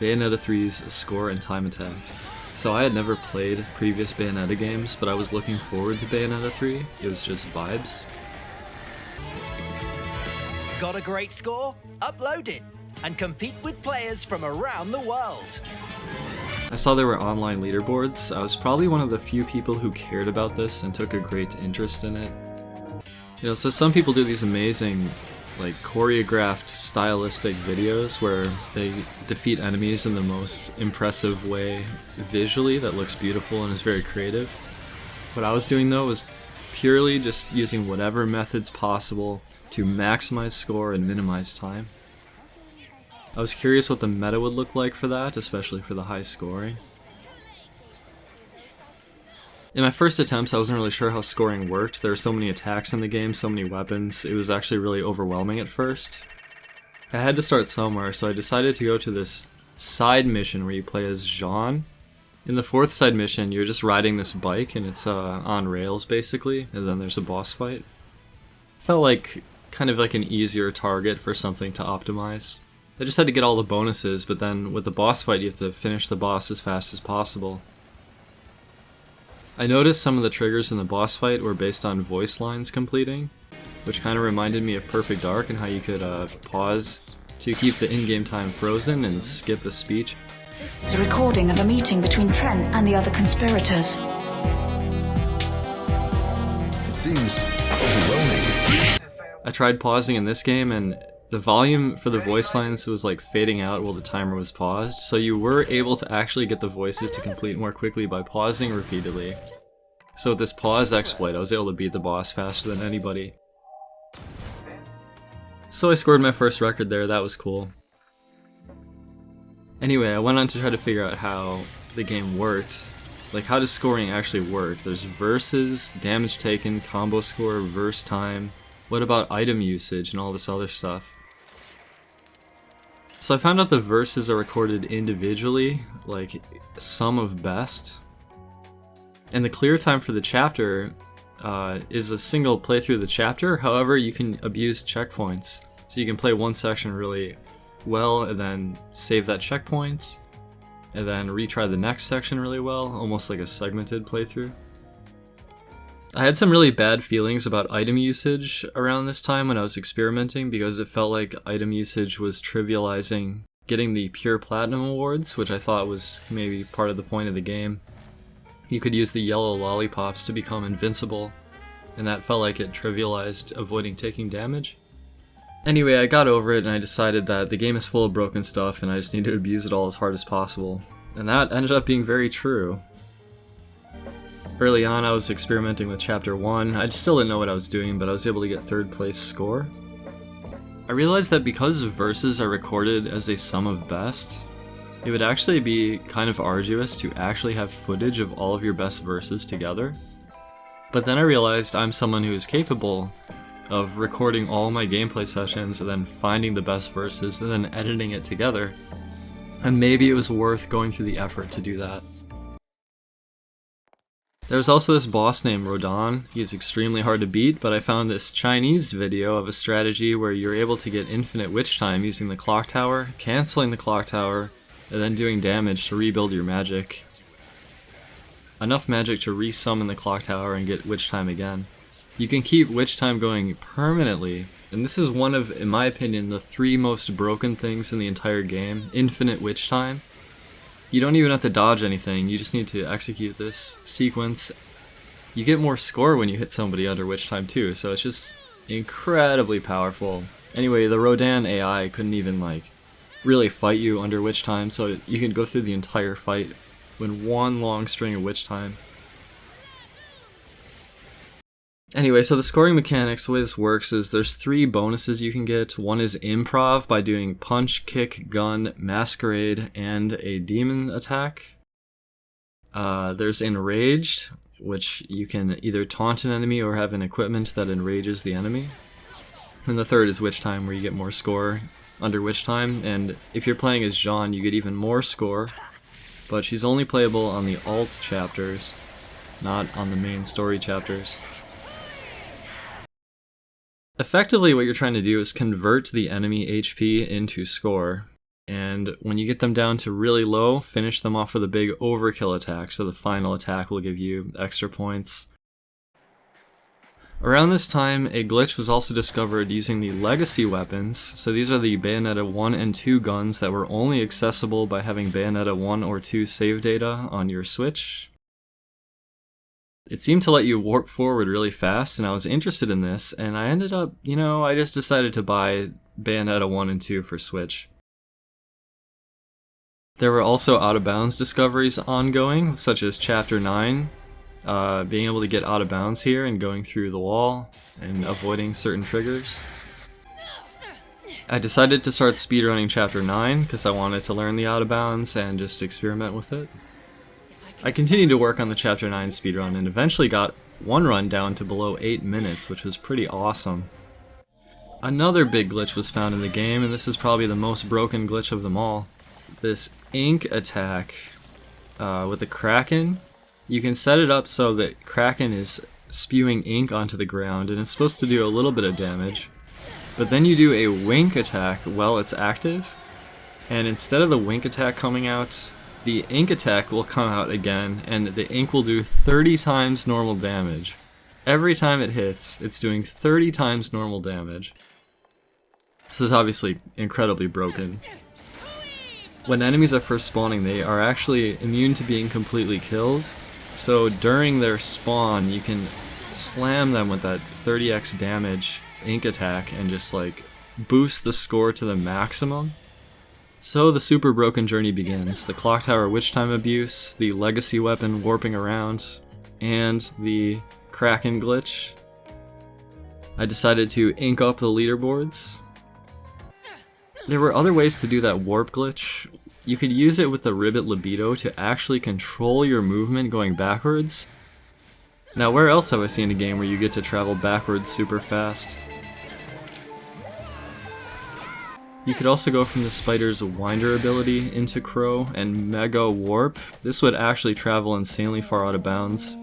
Bayonetta 3's score and time attack. So I had never played previous Bayonetta games, but I was looking forward to Bayonetta 3. It was just vibes. Got a great score? Upload it and compete with players from around the world. I saw there were online leaderboards. I was probably one of the few people who cared about this and took a great interest in it. So some people do these amazing, like, choreographed, stylistic videos where they defeat enemies in the most impressive way visually that looks beautiful and is very creative. What I was doing though was purely just using whatever methods possible to maximize score and minimize time. I was curious what the meta would look like for that, especially for the high scoring. In my first attempts, I wasn't really sure how scoring worked. There were so many attacks in the game, so many weapons, it was actually really overwhelming at first. I had to start somewhere, so I decided to go to this side mission where you play as Jean. In the fourth side mission, you're just riding this bike, and it's on rails basically, and then there's a boss fight. Felt like kind of like an easier target for something to optimize. I just had to get all the bonuses, but then with the boss fight you have to finish the boss as fast as possible. I noticed some of the triggers in the boss fight were based on voice lines completing, which kind of reminded me of Perfect Dark and how you could pause to keep the in-game time frozen and skip the speech. It's a recording of a meeting between Trent and the other conspirators. It seems overwhelming. I tried pausing in this game and the volume for the voice lines was like fading out while the timer was paused, so you were able to actually get the voices to complete more quickly by pausing repeatedly. So with this pause exploit, I was able to beat the boss faster than anybody. So I scored my first record there, that was cool. Anyway, I went on to try to figure out how the game worked. Like, how does scoring actually work? There's verses, damage taken, combo score, verse time. What about item usage and all this other stuff? So I found out the verses are recorded individually, like sum of best. And the clear time for the chapter is a single playthrough of the chapter. However, you can abuse checkpoints. So you can play one section really well and then save that checkpoint, and then retry the next section really well, almost like a segmented playthrough. I had some really bad feelings about item usage around this time when I was experimenting because it felt like item usage was trivializing getting the pure platinum awards, which I thought was maybe part of the point of the game. You could use the yellow lollipops to become invincible, and that felt like it trivialized avoiding taking damage. Anyway, I got over it and I decided that the game is full of broken stuff and I just need to abuse it all as hard as possible. And that ended up being very true. Early on, I was experimenting with Chapter 1. I still didn't know what I was doing, but I was able to get third place score. I realized that because verses are recorded as a sum of best, it would actually be kind of arduous to actually have footage of all of your best verses together. But then I realized I'm someone who is capable of recording all my gameplay sessions and then finding the best verses and then editing it together. And maybe it was worth going through the effort to do that. There was also this boss named Rodan. He's extremely hard to beat, but I found this Chinese video of a strategy where you're able to get infinite witch time using the clock tower, canceling the clock tower, and then doing damage to rebuild your magic. Enough magic to resummon the clock tower and get witch time again. You can keep witch time going permanently, and this is one of, in my opinion, the 3 most broken things in the entire game: infinite witch time. You don't even have to dodge anything, you just need to execute this sequence. You get more score when you hit somebody under witch time too, so it's just incredibly powerful. Anyway, the Rodan AI couldn't even really fight you under witch time, so you can go through the entire fight in one long string of witch time. Anyway, so the scoring mechanics, the way this works is there's 3 bonuses you can get. One is improv by doing punch, kick, gun, masquerade, and a demon attack. There's enraged, which you can either taunt an enemy or have an equipment that enrages the enemy. And the third is witch time, where you get more score under witch time, and if you're playing as Jean, you get even more score, but she's only playable on the alt chapters, not on the main story chapters. Effectively, what you're trying to do is convert the enemy HP into score, And when you get them down to really low, finish them off with a big overkill attack, so the final attack will give you extra points. Around this time, a glitch was also discovered using the legacy weapons. So these are the Bayonetta 1 and 2 guns that were only accessible by having Bayonetta 1 or 2 save data on your Switch. It seemed to let you warp forward really fast, and I was interested in this, and I ended up, I just decided to buy Bayonetta 1 and 2 for Switch. There were also out-of-bounds discoveries ongoing, such as Chapter 9, being able to get out of bounds here and going through the wall and avoiding certain triggers. I decided to start speedrunning Chapter 9 because I wanted to learn the out of bounds and just experiment with it. I continued to work on the Chapter 9 speedrun and eventually got one run down to below 8 minutes, which was pretty awesome. Another big glitch was found in the game, and this is probably the most broken glitch of them all. This ink attack with the Kraken. You can set it up so that Kraken is spewing ink onto the ground, and it's supposed to do a little bit of damage. But then you do a wink attack while it's active, and instead of the wink attack coming out, the ink attack will come out again, and the ink will do 30 times normal damage. Every time it hits, it's doing 30 times normal damage. This is obviously incredibly broken. When enemies are first spawning, they are actually immune to being completely killed. So during their spawn, you can slam them with that 30x damage ink attack and just like boost the score to the maximum. So the super broken journey begins. The clock tower witch time abuse, the legacy weapon warping around, and the Kraken glitch. I decided to ink up the leaderboards. There were other ways to do that warp glitch. You could use it with the ribbit libido to actually control your movement going backwards. Now, where else have I seen a game where you get to travel backwards super fast? You could also go from the spider's winder ability into Crow and Mega Warp. This would actually travel insanely far out of bounds,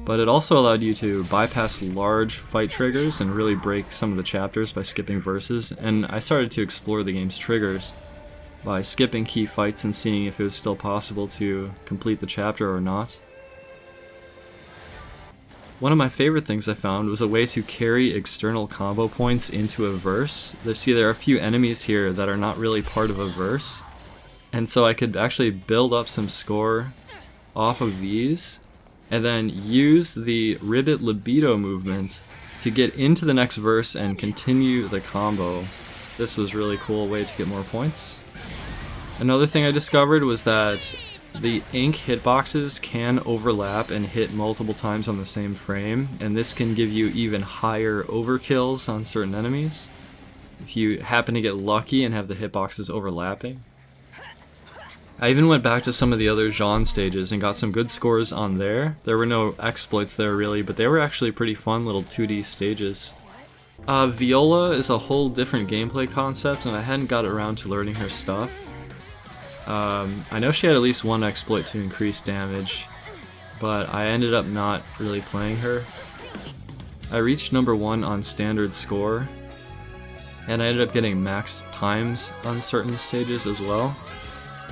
but it also allowed you to bypass large fight triggers and really break some of the chapters by skipping verses, and I started to explore the game's triggers by skipping key fights and seeing if it was still possible to complete the chapter or not. One of my favorite things I found was a way to carry external combo points into a verse. There are a few enemies here that are not really part of a verse, and so I could actually build up some score off of these, and then use the ribbit libido movement to get into the next verse and continue the combo. This was a really cool way to get more points. Another thing I discovered was that the ink hitboxes can overlap and hit multiple times on the same frame, and this can give you even higher overkills on certain enemies if you happen to get lucky and have the hitboxes overlapping. I even went back to some of the other Jean stages and got some good scores on there. There were no exploits there really, but they were actually pretty fun little 2D stages. Viola is a whole different gameplay concept, and I hadn't got around to learning her stuff. I know she had at least one exploit to increase damage, but I ended up not really playing her. I reached number 1 on standard score, and I ended up getting max times on certain stages as well.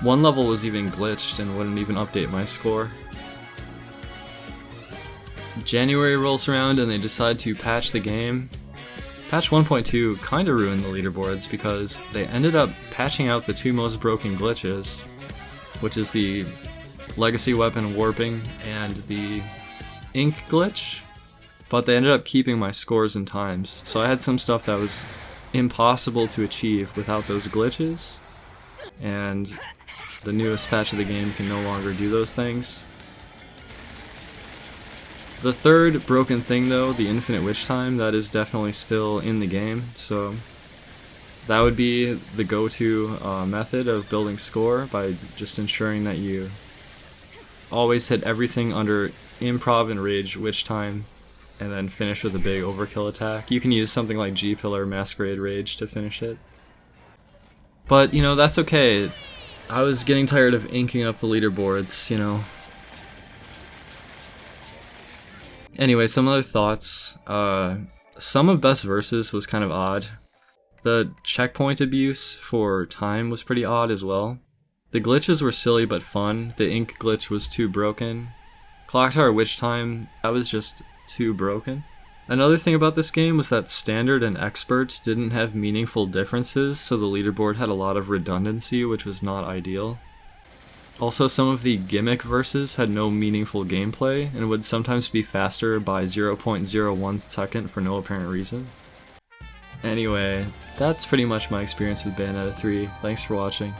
One level was even glitched and wouldn't even update my score. January rolls around and they decide to patch the game. Patch 1.2 kinda ruined the leaderboards because they ended up patching out the two most broken glitches, which is the legacy weapon warping and the ink glitch, but they ended up keeping my scores and times. So I had some stuff that was impossible to achieve without those glitches, and the newest patch of the game can no longer do those things. The third broken thing though, the infinite witch time, that is definitely still in the game, so that would be the go-to method of building score, by just ensuring that you always hit everything under improv and rage witch time, and then finish with a big overkill attack. You can use something like G-Pillar Masquerade Rage to finish it. But, that's okay. I was getting tired of inking up the leaderboards, Anyway, some other thoughts. Some of Best Versus was kind of odd. The checkpoint abuse for time was pretty odd as well. The glitches were silly but fun. The ink glitch was too broken. Clock Tower Witch Time, that was just too broken. Another thing about this game was that Standard and Expert didn't have meaningful differences, so the leaderboard had a lot of redundancy, which was not ideal. Also, some of the gimmick verses had no meaningful gameplay, and would sometimes be faster by 0.01 second for no apparent reason. Anyway, that's pretty much my experience with Bayonetta 3. Thanks for watching.